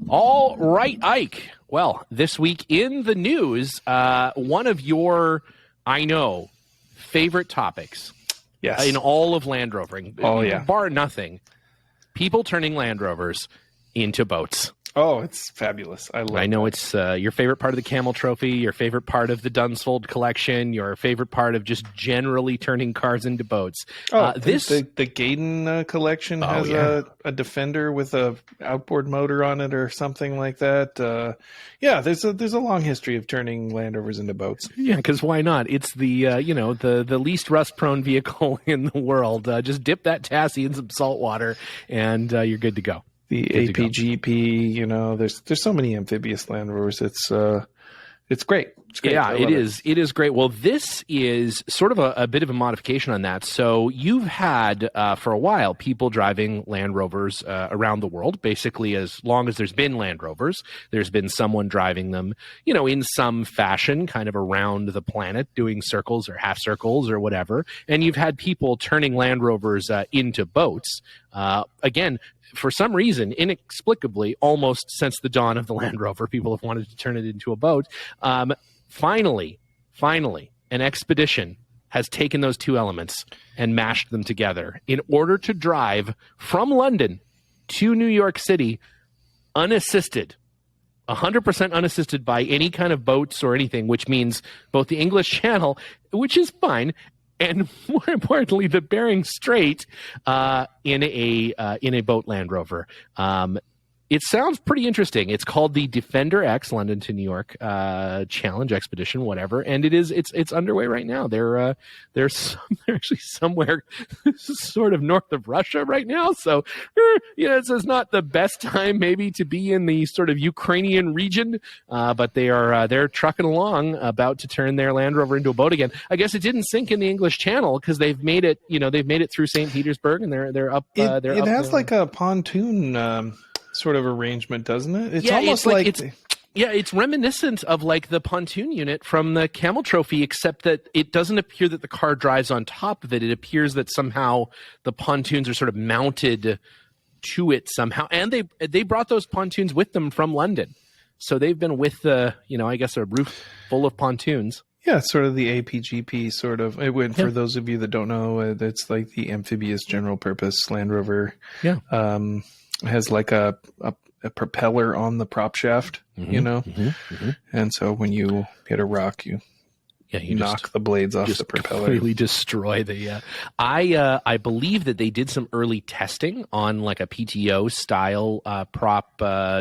All right, Ike. Well, this week in the news, one of your, I know, favorite topics in all of Land Rovering, bar nothing, people turning Land Rovers into boats. Oh, it's fabulous. I know it's your favorite part of the Camel Trophy, your favorite part of the Dunsfold collection, your favorite part of just generally turning cars into boats. The Gaydon collection has a Defender with a outboard motor on it or something like that. There's a long history of turning Land Rovers into boats. Yeah, because why not? It's the the least rust-prone vehicle in the world. Just dip that chassis in some salt water, and you're good to go. The APGP, there's so many amphibious Land Rovers. It's great. It's great. Yeah, it is. It is great. Well, this is sort of a bit of a modification on that. So you've had for a while people driving Land Rovers around the world. Basically, as long as there's been Land Rovers, there's been someone driving them, in some fashion, kind of around the planet, doing circles or half circles or whatever. And you've had people turning Land Rovers into boats. Again, for some reason, inexplicably, almost since the dawn of the Land Rover, people have wanted to turn it into a boat. Finally, an expedition has taken those two elements and mashed them together in order to drive from London to New York City unassisted, 100% unassisted by any kind of boats or anything, which means both the English Channel, which is fine, and more importantly, the Bering Strait in a boat Land Rover. It sounds pretty interesting. It's called the Defender X, London to New York Challenge Expedition, whatever, and it's underway right now. They're actually somewhere sort of north of Russia right now. So this is not the best time maybe to be in the sort of Ukrainian region, but they're trucking along, about to turn their Land Rover into a boat again. I guess it didn't sink in the English Channel because they've made it through St. Petersburg, and they're up. It has like a pontoon sort of arrangement, doesn't it? It's almost it's reminiscent of like the pontoon unit from the Camel Trophy, except that it doesn't appear that the car drives on top of it. It appears that somehow the pontoons are sort of mounted to it somehow, and they brought those pontoons with them from London, so they've been with a roof full of pontoons. Yeah, sort of the APGP sort of. For those of you that don't know, it's like the amphibious general purpose Land Rover. Yeah. Has like a propeller on the prop shaft, and so when you hit a rock, you knock the blades off the propeller. Completely destroy the. I believe that they did some early testing on like a PTO style prop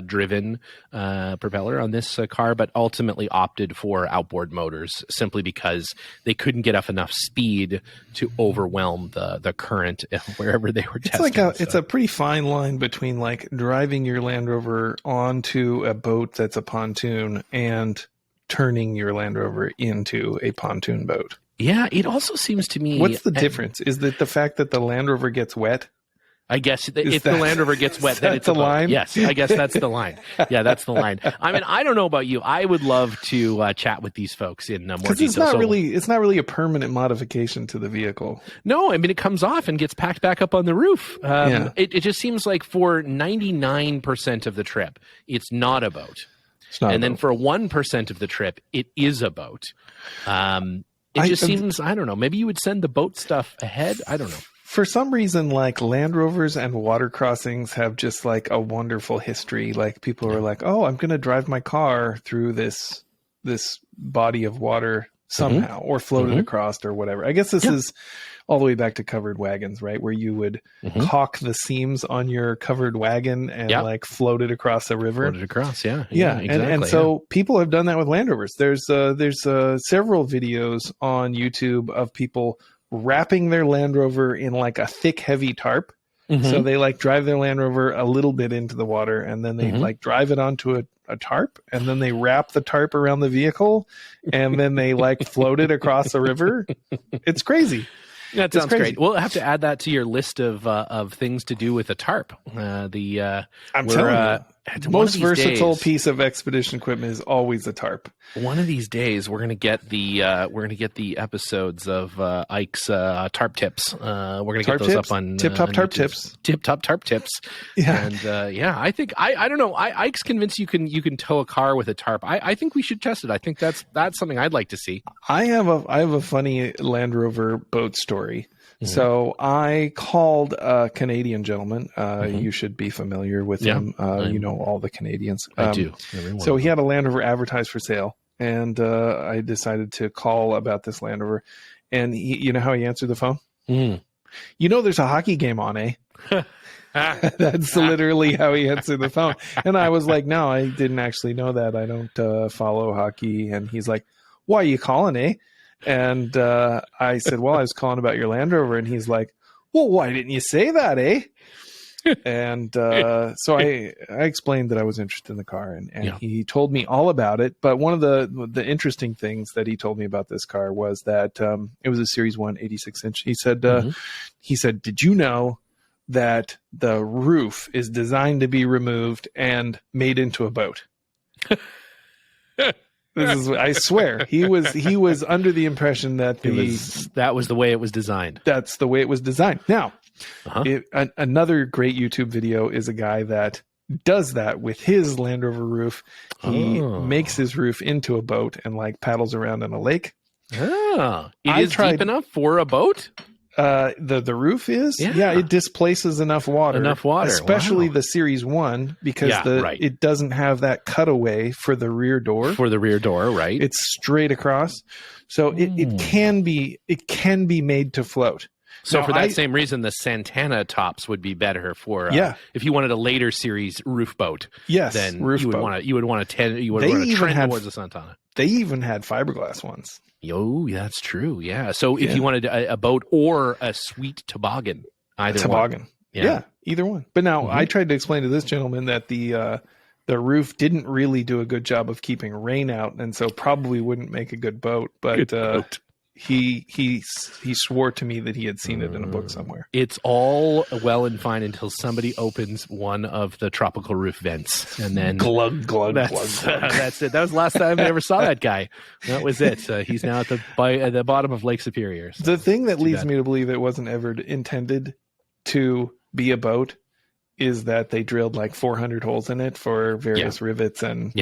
driven propeller on this car, but ultimately opted for outboard motors simply because they couldn't get up enough speed to overwhelm the current wherever they were testing. It's a pretty fine line between like driving your Land Rover onto a boat that's a pontoon and turning your Land Rover into a pontoon boat. Yeah, it also seems to me... What's the difference? Is that the fact that the Land Rover gets wet? I guess if the Land Rover gets wet, then it's a line? Yes, I guess that's the line. Yeah, that's the line. I mean, I don't know about you. I would love to chat with these folks in more detail. It's not really a permanent modification to the vehicle. No, I mean, it comes off and gets packed back up on the roof. It just seems like for 99% of the trip, it's not a boat. Then for 1% of the trip, it is a boat. It seems, I don't know, maybe you would send the boat stuff ahead. I don't know. For some reason, like Land Rovers and water crossings have just like a wonderful history. Like people are like, oh, I'm going to drive my car through this body of water somehow or float it across or whatever. I guess this is all the way back to covered wagons, right? Where you would caulk the seams on your covered wagon and like float it across a river. Float it across, yeah. Yeah, exactly, and so people have done that with Land Rovers. There's several videos on YouTube of people wrapping their Land Rover in like a thick, heavy tarp. So they like drive their Land Rover a little bit into the water and then they like drive it onto a tarp and then they wrap the tarp around the vehicle and then they like float it across the river. It's crazy. That sounds great. We'll have to add that to your list of things to do with a tarp. I'm telling you. most versatile piece of expedition equipment is always a tarp. One of these days, we're gonna get the episodes of Ike's tarp tips. We're gonna get those up on Tip Top Tarp Tips. Tip Top Tarp Tips. Yeah, and I think I don't know. Ike's convinced you can tow a car with a tarp. I think we should test it. I think that's something I'd like to see. I have a funny Land Rover boat story. So I called a Canadian gentleman. You should be familiar with him. You know all the Canadians. I do. So he had a Land Rover advertised for sale, and I decided to call about this Land Rover. And you know how he answered the phone? You know, there's a hockey game on, eh? That's literally how he answered the phone. And I was like, no, I didn't actually know that. I don't follow hockey. And he's like, why are you calling, eh? And I said, well, I was calling about your Land Rover. And he's like, well, why didn't you say that, eh? And so I explained that I was interested in the car, and he told me all about it. But one of the interesting things that he told me about this car was that it was a Series 1 86-inch. He said, did you know that the roof is designed to be removed and made into a boat? I swear, he was under the impression that that was the way it was designed. That's the way it was designed. Now, another great YouTube video is a guy that does that with his Land Rover roof. He makes his roof into a boat and like paddles around in a lake. It is deep enough for a boat? The roof is it displaces enough water, especially the Series 1, because it doesn't have that cutaway for the rear door. Right? It's straight across, so it can be made to float. So now, for that same reason, the Santana tops would be better for if you wanted a later series roof boat. Yes, then you would want to trend towards the Santana. They even had fiberglass ones. Oh, that's true. Yeah. So if you wanted a boat or a sweet toboggan, either one. Yeah, either one. But now I tried to explain to this gentleman that the roof didn't really do a good job of keeping rain out, and so probably wouldn't make a good boat. But he swore to me that he had seen it in a book somewhere. It's all well and fine until somebody opens one of the tropical roof vents, and then glug glug glug. That's it. That was the last time I ever saw that guy. That was it. He's now at the bottom of Lake Superior. So the thing that leads me to believe it wasn't ever intended to be a boat is that they drilled like 400 holes in it for various rivets and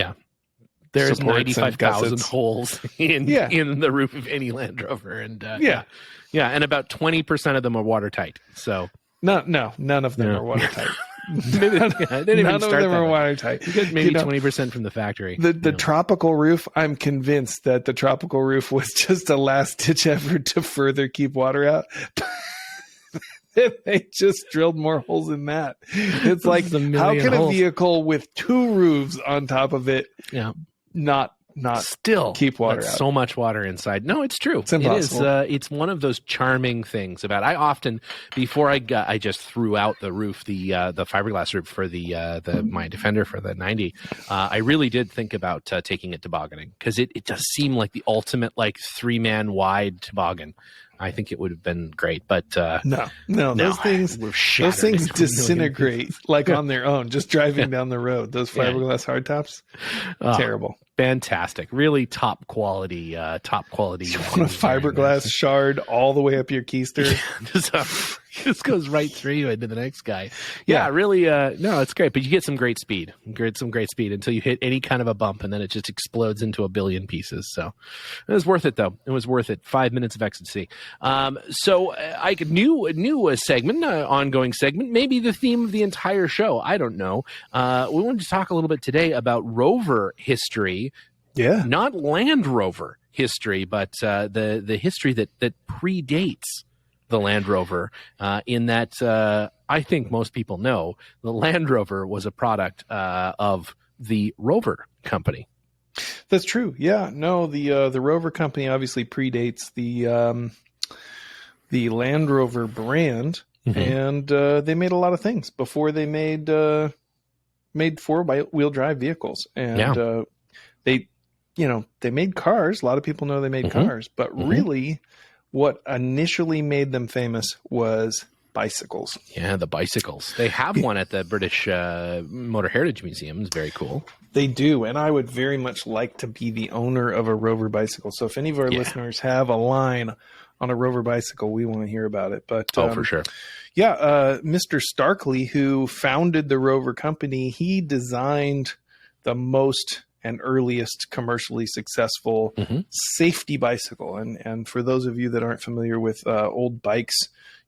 There's 95,000 holes in the roof of any Land Rover, and and about 20% of them are watertight. So none of them are watertight. None of them are watertight. You get maybe 20% from the factory. The tropical roof, I'm convinced that the tropical roof was just a last ditch effort to further keep water out. They just drilled more holes in that. It's like, how can a vehicle with two roofs on top of it not still keep water out? So much water inside. No, it's true. It's impossible. It is. It's one of those charming things about. I often, before I just threw out the roof, the fiberglass roof for my Defender for the 90. I really did think about taking it tobogganing, because it does seem like the ultimate like 3-man wide toboggan. I think it would have been great, but no, those things disintegrate like on their own, just driving down the road. Those fiberglass hardtops, terrible. Fantastic, really top quality. You want a fiberglass shard all the way up your keister? Just goes right through you into the next guy. Really. No, it's great, but you get some great speed. Until you hit any kind of a bump, and then it just explodes into a billion pieces. So it was worth it, though. It was worth it. 5 minutes of ecstasy. So I could new segment, ongoing segment, maybe the theme of the entire show. I don't know. We wanted to talk a little bit today about Rover history. Yeah, not Land Rover history, but the history that predates the Land Rover, in that I think most people know the Land Rover was a product of the Rover company. That's true. Yeah, no, the Rover company obviously predates the Land Rover brand, and they made a lot of things before they made 4-wheel drive vehicles, and they made cars. A lot of people know they made cars, but really, what initially made them famous was bicycles. Yeah, the bicycles. They have one at the British Motor Heritage Museum. It's very cool. They do, and I would very much like to be the owner of a Rover bicycle. So if any of our listeners have a line on a Rover bicycle, we want to hear about it. But for sure. Yeah, Mr. Starkley, who founded the Rover company, he designed the most and earliest commercially successful safety bicycle. And for those of you that aren't familiar with old bikes,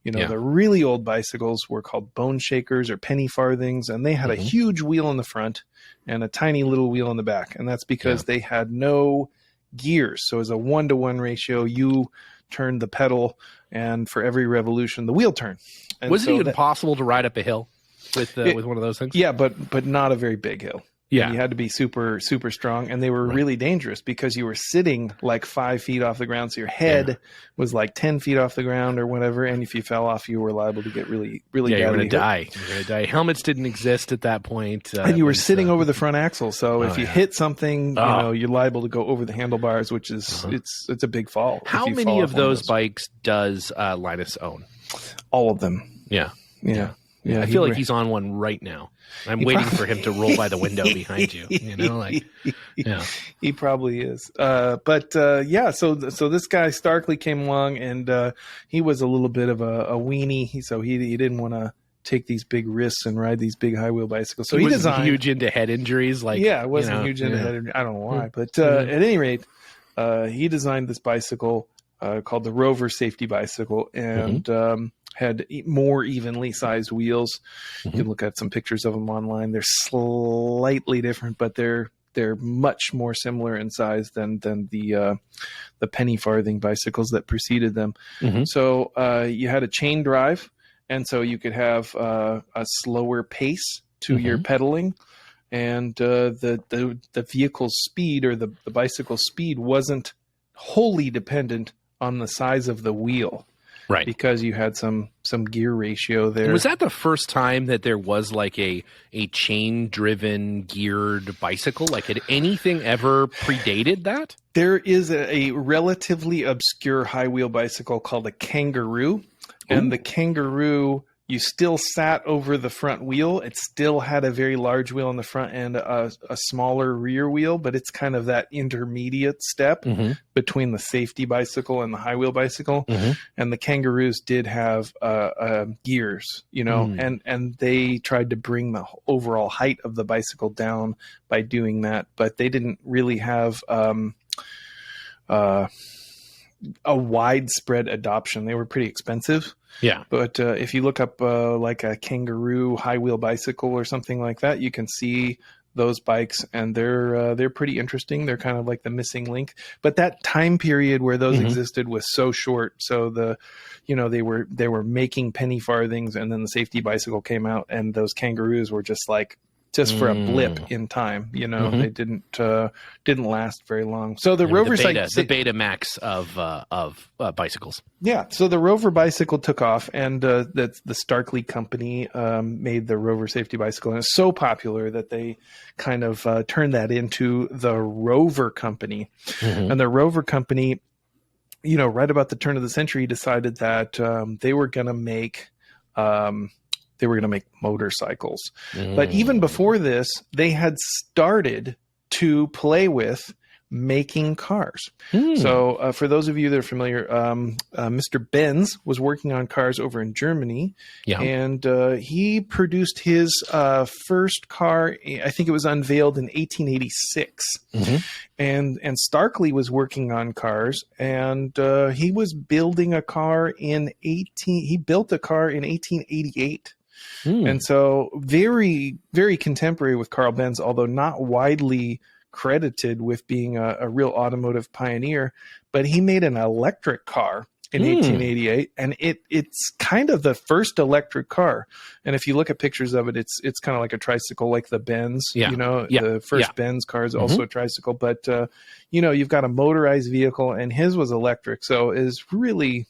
the really old bicycles were called bone shakers or penny farthings, and they had a huge wheel in the front and a tiny little wheel in the back. And that's because they had no gears. So as a 1-to-1 ratio, you turned the pedal, and for every revolution, the wheel turned. And was it even possible to ride up a hill with one of those things? Yeah, but not a very big hill. Yeah. You had to be super, super strong, and they were really dangerous because you were sitting like 5 feet off the ground. So your head was like 10 feet off the ground or whatever. And if you fell off, you were liable to get really, really badly you're going hurt. to die. You're going to die. Helmets didn't exist at that point. And you were sitting over the front axle. So if you hit something, you're liable to go over the handlebars, which is, it's a big fall. How many of those bikes does Linus own? All of them. Yeah. Yeah, I feel like he's on one right now. I'm waiting for him to roll by the window behind you. He probably is. So this guy Starkley came along, and he was a little bit of a weenie. So he didn't want to take these big risks and ride these big high wheel bicycles. So he designed huge into head injuries. Wasn't huge into head injuries. I don't know why, but at any rate, he designed this bicycle called the Rover Safety Bicycle, and had more evenly sized wheels. You can look at some pictures of them online. They're slightly different, but they're much more similar in size than the penny farthing bicycles that preceded them. So you had a chain drive, and so you could have a slower pace to your pedaling, and the vehicle's speed or the bicycle's speed wasn't wholly dependent on the size of the wheel. Right. Because you had some gear ratio there. And was that the first time that there was like a chain-driven geared bicycle? Like, had anything ever predated that? There is a relatively obscure high-wheel bicycle called a Kangaroo. And the Kangaroo, you still sat over the front wheel. It still had a very large wheel in the front and a smaller rear wheel, but it's kind of that intermediate step between the safety bicycle and the high wheel bicycle. And the Kangaroos did have gears, and they tried to bring the overall height of the bicycle down by doing that, but they didn't really have a widespread adoption. They were pretty expensive. Yeah. But if you look up like a Kangaroo high wheel bicycle or something like that, you can see those bikes, and they're pretty interesting. They're kind of like the missing link. But that time period where those existed was so short. So they were making penny farthings, and then the safety bicycle came out, and those Kangaroos were just for a blip in time, they didn't last very long. So the Rover, the Beta Max of bicycles. Yeah. So the Rover bicycle took off, and the Starkley company made the Rover safety bicycle, and it's so popular that they kind of turned that into the Rover company. And the Rover company, right about the turn of the century, decided that they were going to make motorcycles. But even before this, they had started to play with making cars. So for those of you that are familiar, Mr. Benz was working on cars over in Germany, and he produced his first car. I think it was unveiled in 1886. And Starkley was working on cars, and he was building a car he built a car in 1888. And so very, very contemporary with Carl Benz, although not widely credited with being a real automotive pioneer. But he made an electric car in 1888, and it's kind of the first electric car. And if you look at pictures of it, it's kind of like a tricycle, like the Benz. The first Benz car is also a tricycle. But you've got a motorized vehicle, and his was electric, so is really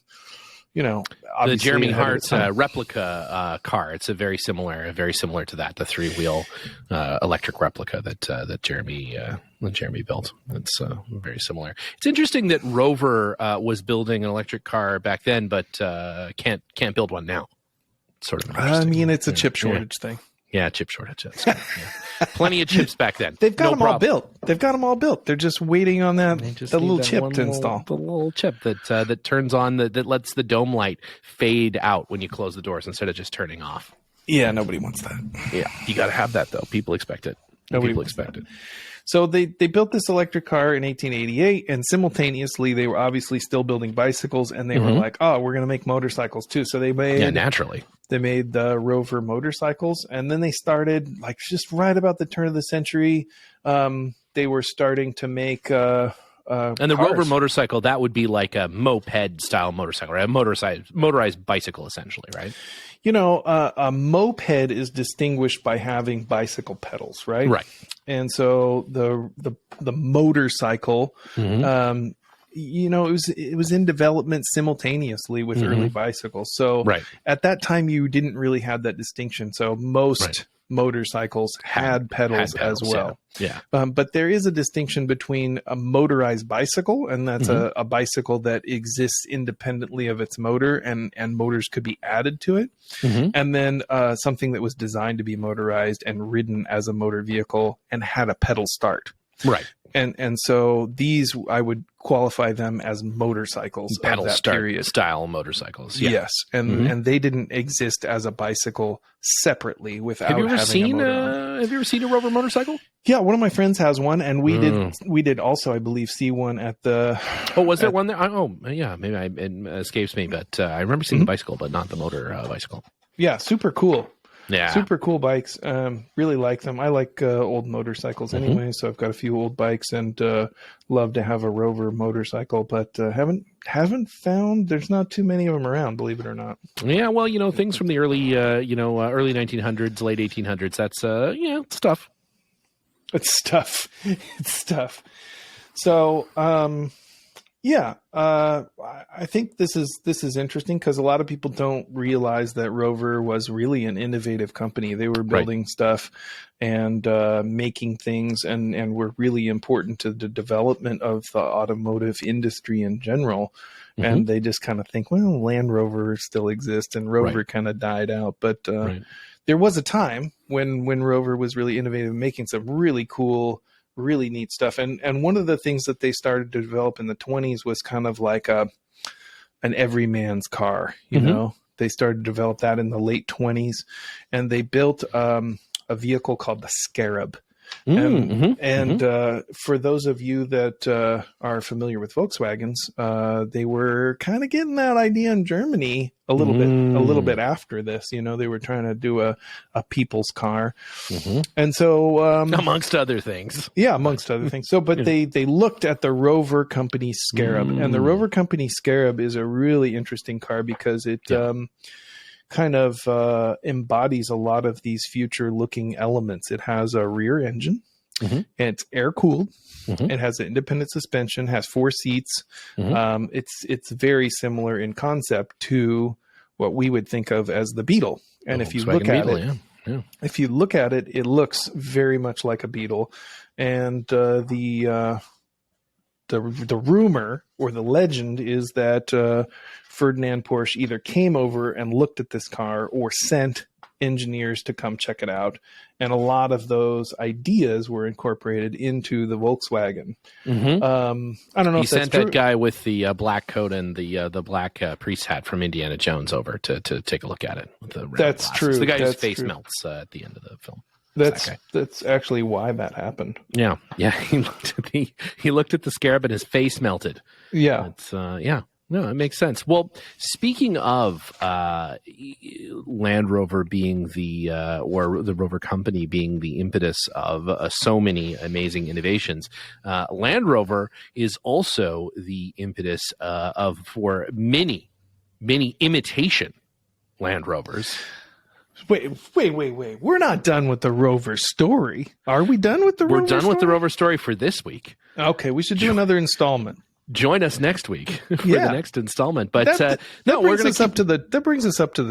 the Jeremy Hart's replica car. It's very similar to that, the 3-wheel electric replica that Jeremy built. It's very similar. It's interesting that Rover was building an electric car back then, but can't build one now. sort of. I mean, it's a chip shortage thing. Yeah, chip shortage. That's good. Yeah. Plenty of chips back then. They've got them all built. They've got them all built. They're just waiting on the little chip to install. The little chip that turns on, that lets the dome light fade out when you close the doors instead of just turning off. Yeah, nobody wants that. Yeah, you got to have that, though. People expect it. People expect it. So they built this electric car in 1888, and simultaneously they were obviously still building bicycles, and they were like, oh, we're going to make motorcycles too. So they made naturally. They made the Rover motorcycles, and then they started, like, just right about the turn of the century, they were starting to make and the cars. Rover motorcycle, that would be like a moped style motorcycle, right? A motorized bicycle, essentially, right? You know, a moped is distinguished by having bicycle pedals, right? Right. And so the motorcycle, you know, it was in development simultaneously with early bicycles. So at that time, you didn't really have that distinction. So most motorcycles had pedals as well. Yeah. But there is a distinction between a motorized bicycle, and that's a bicycle that exists independently of its motor, and motors could be added to it. And then something that was designed to be motorized and ridden as a motor vehicle and had a pedal start. Right. And so these, I would qualify them as motorcycles, pedal of that start period. Style motorcycles. Yeah. Yes, and they didn't exist as a bicycle separatly without having a motor on. Have you ever seen a Rover motorcycle? Yeah, one of my friends has one, and we did also, I believe, see one at the. Oh, was there one there? Oh, yeah, maybe it escapes me, but I remember seeing the bicycle, but not the motor bicycle. Yeah, super cool. Yeah, super cool bikes. Really like them. I like old motorcycles anyway, so I've got a few old bikes and love to have a Rover motorcycle, but haven't found. There's not too many of them around, believe it or not. Yeah, well, you know, things from the early early 1900s, late 1800s. That's it's tough. It's tough. It's tough. So, I think this is interesting because a lot of people don't realize that Rover was really an innovative company. They were building stuff and making things and were really important to the development of the automotive industry in general. And they just kind of think, well, Land Rover still exists and Rover kind of died out. But there was a time when Rover was really innovative, making some really cool, really neat stuff. And one of the things that they started to develop in the 1920s was kind of like an everyman's car, you know. They started to develop that in the late 1920s, and they built a vehicle called the Scarab. For those of you that are familiar with Volkswagens, they were kind of getting that idea in Germany a little bit after this. You know, they were trying to do a people's car, and so amongst other things. Yeah, amongst other things. So, but they looked at the Rover Company Scarab, and the Rover Company Scarab is a really interesting car because it kind of embodies a lot of these future-looking elements. It has a rear engine, and it's air-cooled. It has an independent suspension, has 4 seats. It's very similar in concept to what we would think of as the Beetle. And if you look at it, if you look at it, it looks very much like a Beetle. And the rumor or the legend is that Ferdinand Porsche either came over and looked at this car or sent engineers to come check it out. And a lot of those ideas were incorporated into the Volkswagen. I don't know if he sent that guy with the black coat and the black priest hat from Indiana Jones over to take a look at it. With the that's glasses. true. The guy whose face melts at the end of the film. That's actually why that happened. Yeah. He looked at the Scarab and his face melted. Yeah. It's No, it makes sense. Well, speaking of Land Rover being or the Rover Company being the impetus of so many amazing innovations, Land Rover is also the impetus for many imitation Land Rovers. Wait. We're not done with the Rover story. Are we done with the Rover story? We're done with the Rover story for this week. Okay, we should do another installment. join us next week for the next installment. But that brings us up to the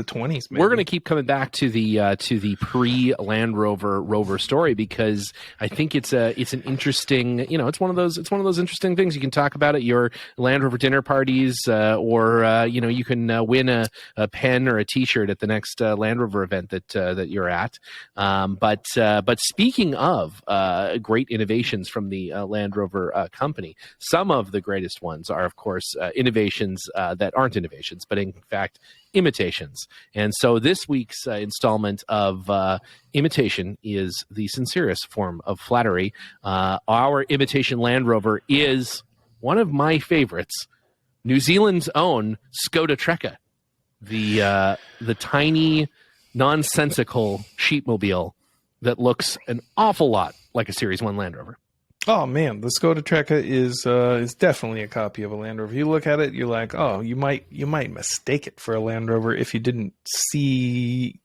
20s. Maybe. We're going to keep coming back to the pre Land Rover story, because I think it's an interesting, it's one of those interesting things you can talk about at your Land Rover dinner parties, or you can win a pen or a T-shirt at the next Land Rover event that you're at. But speaking of great innovations from the Land Rover company, some of the greatest ones are, of course, innovations that aren't innovations, but in fact, imitations. And so this week's installment of imitation is the sincerest form of flattery. Our imitation Land Rover is one of my favorites, New Zealand's own Skoda Trekka, the tiny, nonsensical sheepmobile that looks an awful lot like a Series 1 Land Rover. Oh man, the Skoda Trekka is definitely a copy of a Land Rover. If you look at it, you're like, oh, you might mistake it for a Land Rover if you didn't see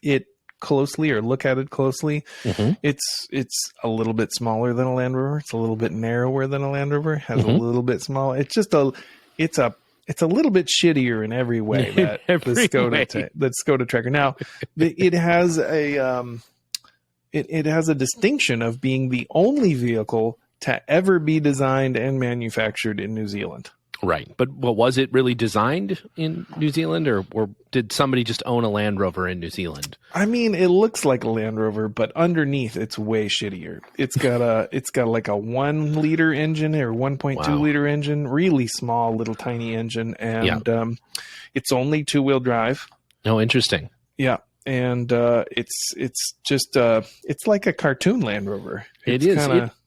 it closely or look at it closely. Mm-hmm. It's a little bit smaller than a Land Rover. It's a little bit narrower than a Land Rover. Has a little bit smaller. It's a little bit shittier in every way. That the Skoda Trekka. Now, it has a It has a distinction of being the only vehicle to ever be designed and manufactured in New Zealand. Right. But was it really designed in New Zealand, or did somebody just own a Land Rover in New Zealand? I mean, it looks like a Land Rover, but underneath it's way shittier. It's got like a 1 liter engine or 1.2 liter engine, really small, little tiny engine. And it's only 2-wheel drive. Oh, interesting. Yeah. And it's like a cartoon Land Rover.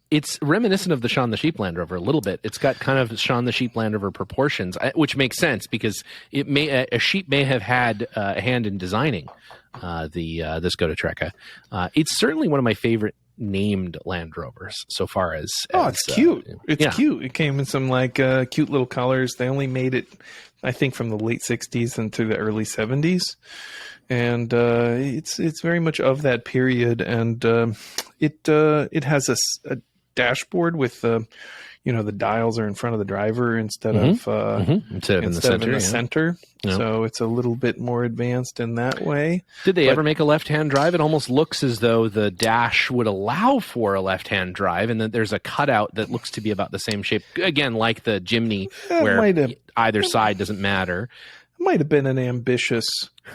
It's reminiscent of the Shaun the Sheep Land Rover a little bit. It's got kind of Shaun the Sheep Land Rover proportions, which makes sense because a sheep may have had a hand in designing the Skoda Trekka. It's certainly one of my favorite named Land Rovers so far as it's cute. It's cute. It came in some cute little colors. They only made it, I think, from the late 60s into the early 70s. And it's very much of that period, and it has a dashboard with the dials are in front of the driver instead of in the center. Yeah. So it's a little bit more advanced in that way. Did they ever make a left-hand drive? It almost looks as though the dash would allow for a left-hand drive, and that there's a cutout that looks to be about the same shape. Again, like the Jimny, where either side doesn't matter. It might have been an ambitious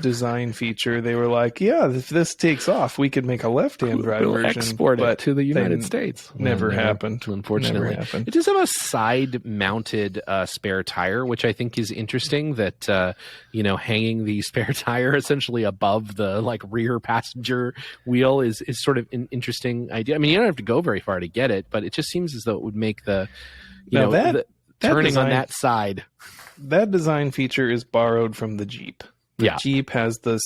design feature. They were like, yeah, if this takes off, we could make a left-hand drive version. Export it to the United States. Never happened. Unfortunately. Never happened. It does have a side-mounted spare tire, which I think is interesting, that, hanging the spare tire essentially above the rear passenger wheel is sort of an interesting idea. I mean, you don't have to go very far to get it, but it just seems as though it would make the turning design, on that side. That design feature is borrowed from the Jeep. The Jeep has this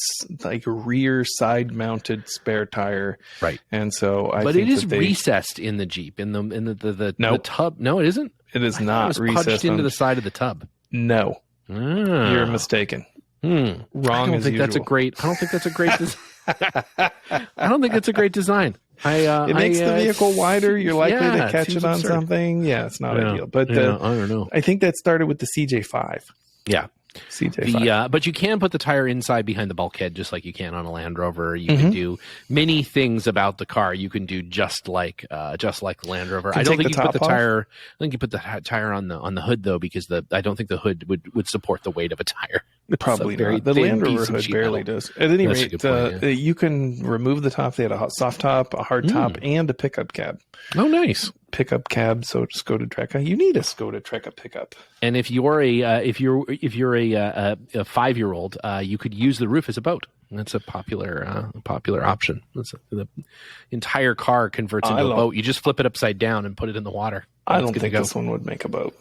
rear side mounted spare tire. Right. And so But it is recessed in the Jeep, in the tub. No, it isn't. It is not it was recessed punched into the side of the tub. No. You're mistaken. Wrong. I don't think that's a great design. I don't think that's a great design. It makes the vehicle wider. You're likely to catch it on something. Yeah, it's not ideal. But I don't know. I think that started with the CJ5. Yeah. CJ5. But you can put the tire inside behind the bulkhead just like you can on a Land Rover. You can do many things about the car. You can do just like the Land Rover. I don't think you put the tire. I think you put the tire on the hood though, because I don't think the hood would support the weight of a tire. Probably not. The Land Rover hood barely does. At any rate, you can remove the top. They had a soft top, a hard top, and a pickup cab. Oh, nice. Pickup cab, so Skoda Trekka. You need a Skoda Trekka pickup. And if you're a 5-year-old, you could use the roof as a boat. That's a popular option. The entire car converts into a boat. You just flip it upside down and put it in the water. I don't think this one would make a boat.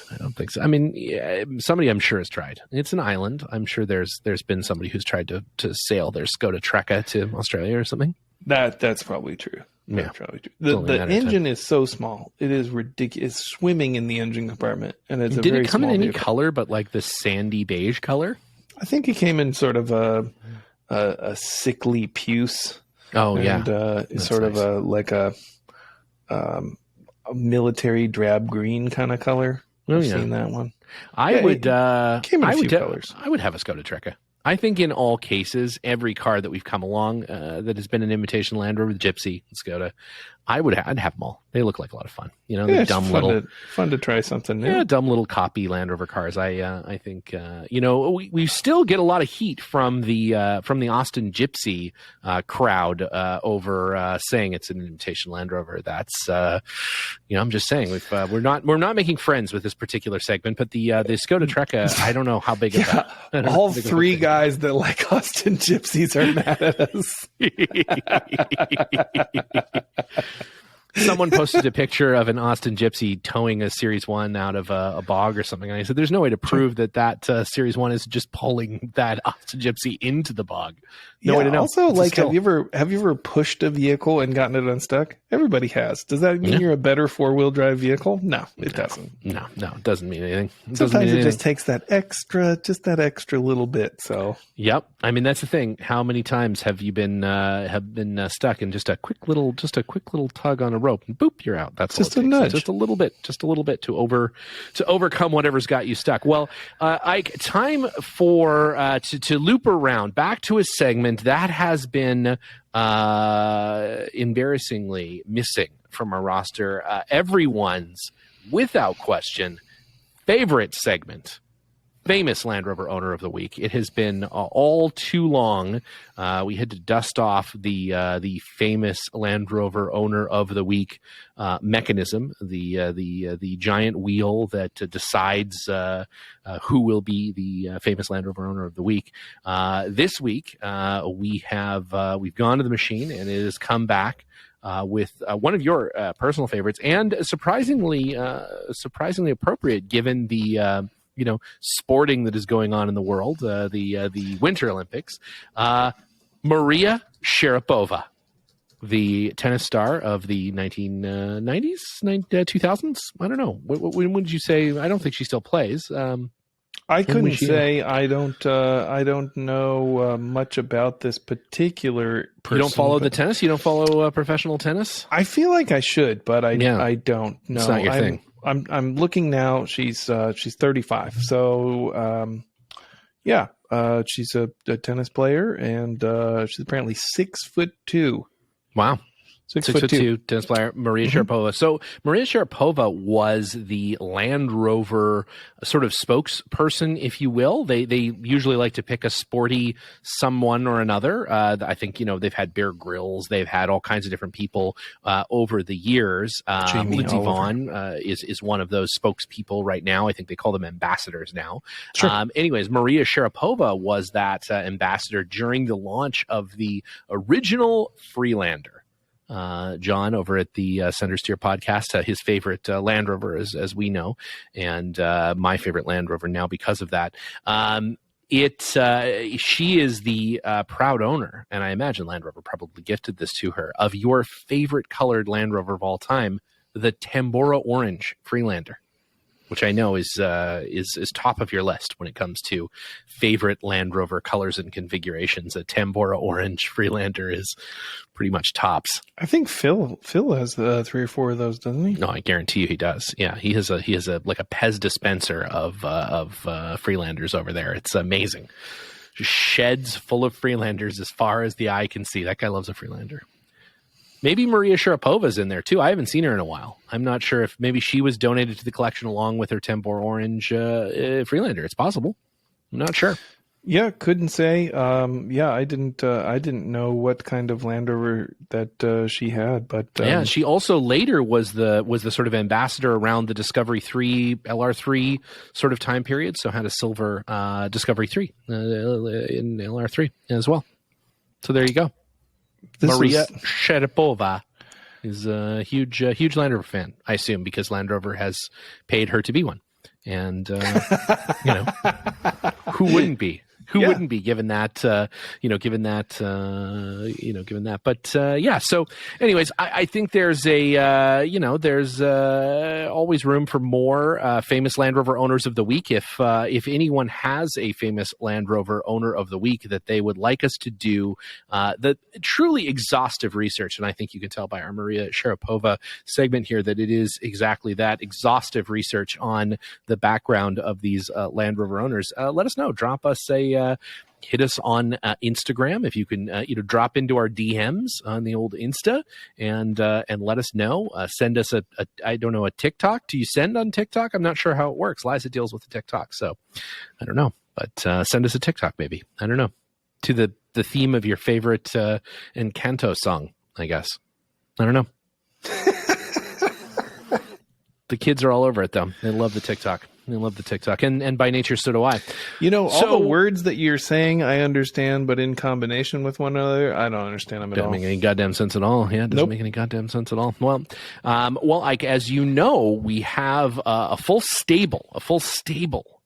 I don't think so. I mean, somebody I'm sure has tried. It's an island. I'm sure there's been somebody who's tried to sail their Skoda Trekka to Australia or something. That's probably true. Yeah. Probably true. The engine is so small. It is ridiculous. It's swimming in the engine compartment. And it's Did it come in any color but like the sandy beige color? I think it came in sort of a sickly puce. Oh, yeah. And sort nice. Of a military drab green kind of color. I've seen that one. I would came in a few colors. I would have a Skoda Trekka. I think in all cases, every car that we've come along that has been an imitation Land Rover, Gypsy, Skoda, I'd have them all. They look like a lot of fun. You know, they're dumb fun to try something new. Yeah, dumb little copy Land Rover cars. I think you know, we still get a lot of heat from the Austin Gypsy crowd over saying it's an imitation Land Rover. That's you know, I'm just saying we're not making friends with this particular segment, but the Skoda Trekka, I don't know how big of that. All three guys that like Austin Gypsies are mad at us. Someone posted a picture of an Austin Gypsy towing a Series 1 out of a bog or something. And I said, there's no way to prove that Series 1 is just pulling that Austin Gypsy into the bog. No way to know. Also, like, have you ever pushed a vehicle and gotten it unstuck? Everybody has. Does that mean you're a better four-wheel drive vehicle? No, it doesn't. No, it doesn't mean anything. Sometimes it just takes that extra little bit. So. Yep. I mean, that's the thing. How many times have you been stuck in just a quick little tug on a rope and boop, you're out. That's just a nudge, just a little bit to overcome whatever's got you stuck. Well, Ike, time for to loop around back to a segment that has been embarrassingly missing from our roster. Everyone's, without question, favorite segment. Famous Land Rover Owner of the Week. It has been all too long. We had to dust off the famous Land Rover Owner of the Week mechanism, the giant wheel that decides who will be the famous Land Rover Owner of the Week. This week we've gone to the machine, and it has come back with one of your personal favorites, and surprisingly appropriate given the sporting that is going on in the world, the Winter Olympics. Maria Sharapova, the tennis star of the 1990s, 2000s. I don't know. When did you say? I don't think she still plays. I couldn't say. I don't know much about this particular person. You don't follow the tennis? You don't follow professional tennis? I feel like I should, but I don't know. It's not your thing. I'm looking now. She's 35. So she's a tennis player, and she's apparently 6'2". Wow. 6'2" tennis player, Maria Sharapova. So Maria Sharapova was the Land Rover sort of spokesperson, if you will. They usually like to pick a sporty someone or another. I think, they've had Bear Grylls. They've had all kinds of different people over the years. Lindsey Vonn is one of those spokespeople right now. I think they call them ambassadors now. Sure. Anyways, Maria Sharapova was that ambassador during the launch of the original Freelander. John over at the Center Steer podcast, his favorite Land Rover, as we know, and my favorite Land Rover now because of that. She is the proud owner, and I imagine Land Rover probably gifted this to her, of your favorite colored Land Rover of all time, the Tambora Orange Freelander, which I know is top of your list when it comes to favorite Land Rover colors and configurations. A Tambora Orange Freelander is pretty much tops. I think Phil has 3 or 4 of those, doesn't he? No, I guarantee you he does. Yeah, he has a like a Pez dispenser of Freelanders over there. It's amazing. Just sheds full of Freelanders as far as the eye can see. That guy loves a Freelander. Maybe Maria Sharapova's in there too. I haven't seen her in a while. I'm not sure if maybe she was donated to the collection along with her Tambora Orange Freelander. It's possible. I'm not sure. Yeah, couldn't say. I didn't know what kind of Land Rover that she had, but yeah, she also later was the sort of ambassador around the Discovery 3 LR3 sort of time period. So had a silver Discovery 3 in LR3 as well. So there you go. Maria Sharapova is a huge Land Rover fan, I assume, because Land Rover has paid her to be one. And, who wouldn't be? Who Yeah. wouldn't be given that, given that. But yeah, so anyways, I think there's there's always room for more famous Land Rover owners of the week. If anyone has a famous Land Rover owner of the week that they would like us to do the truly exhaustive research, and I think you can tell by our Maria Sharapova segment here that it is exactly that, exhaustive research on the background of these Land Rover owners, let us know. Drop us hit us on Instagram if you can drop into our DMs on the old Insta and let us know. Send us a TikTok. Do you send on TikTok? I'm not sure how it works. Liza deals with the TikTok, so I don't know. But send us a TikTok maybe. I don't know. To the theme of your favorite Encanto song, I guess. I don't know. The kids are all over it, though. They love the TikTok. And by nature, so do I. All the words that you're saying, I understand, but in combination with one another, I don't understand them at all. Doesn't make any goddamn sense at all. Yeah, it doesn't make any goddamn sense at all. Well, Ike, as you know, we have a full stable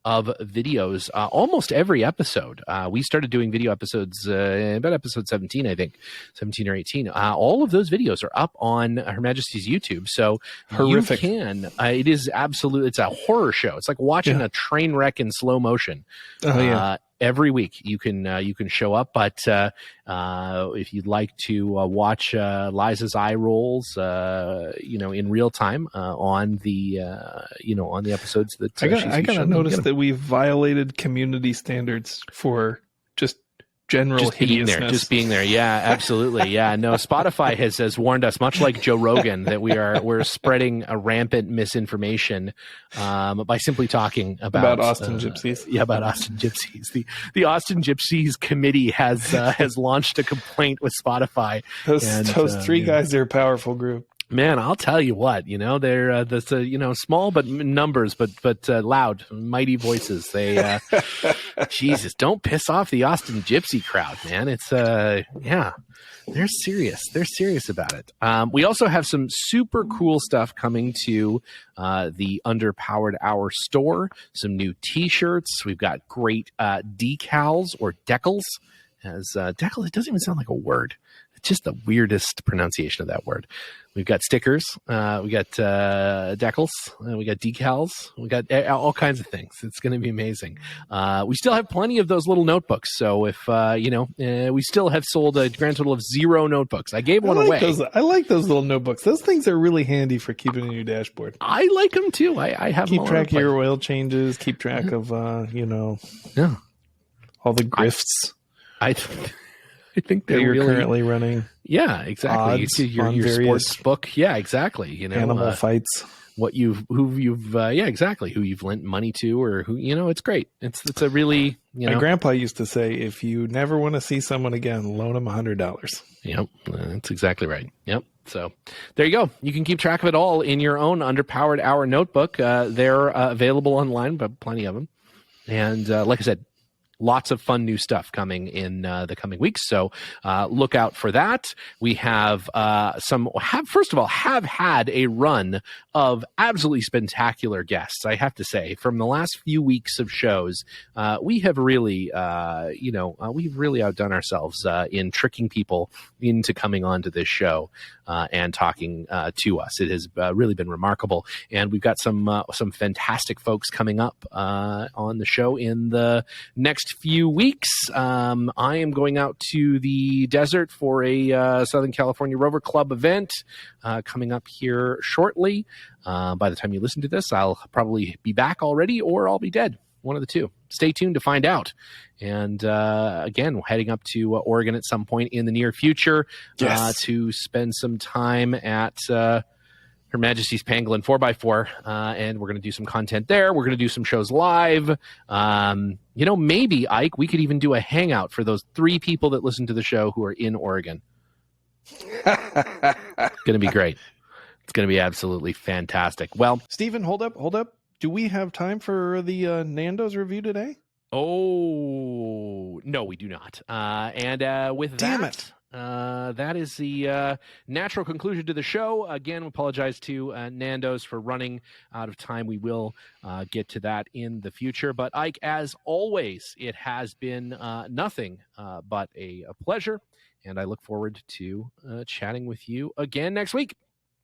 of videos almost every episode. We started doing video episodes about episode 17, I think, 17 or 18. All of those videos are up on Her Majesty's YouTube. So horrific. You can. It is absolute. It's a horror show. It's like watching a train wreck in slow motion. Every week you can show up, but if you'd like to watch Liza's eye rolls, in real time on the episodes that I gotta notice that we've violated community standards for just general hideousness. Just being there. Yeah, absolutely. Yeah, no, Spotify has warned us, much like Joe Rogan, that we're spreading a rampant misinformation by simply talking about Austin Gypsies. Yeah, about Austin Gypsies. The Austin Gypsies committee has launched a complaint with Spotify. Those three guys are a powerful group. Man, I'll tell you what, they're small but numbers, but loud, mighty voices. They, Jesus, don't piss off the Austin Gypsy crowd, man. It's they're serious. They're serious about it. We also have some super cool stuff coming to the Underpowered Hour store. Some new T-shirts. We've got great decals or decals. As decal, it doesn't even sound like a word. It's just the weirdest pronunciation of that word. We've got stickers, we got decals, we got decals, we got all kinds of things. It's going to be amazing. We still have plenty of those little notebooks. So if, we still have sold a grand total of 0 notebooks. I gave one away. I like those little notebooks. Those things are really handy for keeping in your dashboard. I like them too. I have keep track of your oil changes, keep track of, all the grifts. I think they're you're really, currently running. Yeah, exactly. Your sports book. Yeah, exactly. Animal fights. Who you've lent money to, or who, it's great. It's a really, My grandpa used to say, if you never want to see someone again, loan them $100. Yep. That's exactly right. Yep. So there you go. You can keep track of it all in your own Underpowered Hour notebook. They're available online, but plenty of them. And like I said, lots of fun new stuff coming in the coming weeks. So look out for that. We have have had a run of absolutely spectacular guests. I have to say, from the last few weeks of shows, we have really, we've really outdone ourselves in tricking people into coming onto this show and talking to us. It has really been remarkable. And we've got some fantastic folks coming up on the show in the next few weeks. I am going out to the desert for a Southern California Rover Club event coming up here shortly. By the time you listen to this, I'll probably be back already, or I'll be dead. One of the two. Stay tuned to find out. And again, we're heading up to Oregon at some point in the near future to spend some time at Her Majesty's Pangolin 4x4, and we're going to do some content there. We're going to do some shows live. Maybe, Ike, we could even do a hangout for those 3 people that listen to the show who are in Oregon. It's going to be great. It's going to be absolutely fantastic. Well, Stephen, hold up. Do we have time for the Nando's review today? Oh, no, we do not. And with Damn that, it. that is the natural conclusion to the show. Again, apologize to Nando's for running out of time. We will get to that in the future. But Ike, as always, it has been nothing but a pleasure, and I look forward to chatting with you again next week.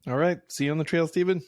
All right. See you on the trail, Stephen.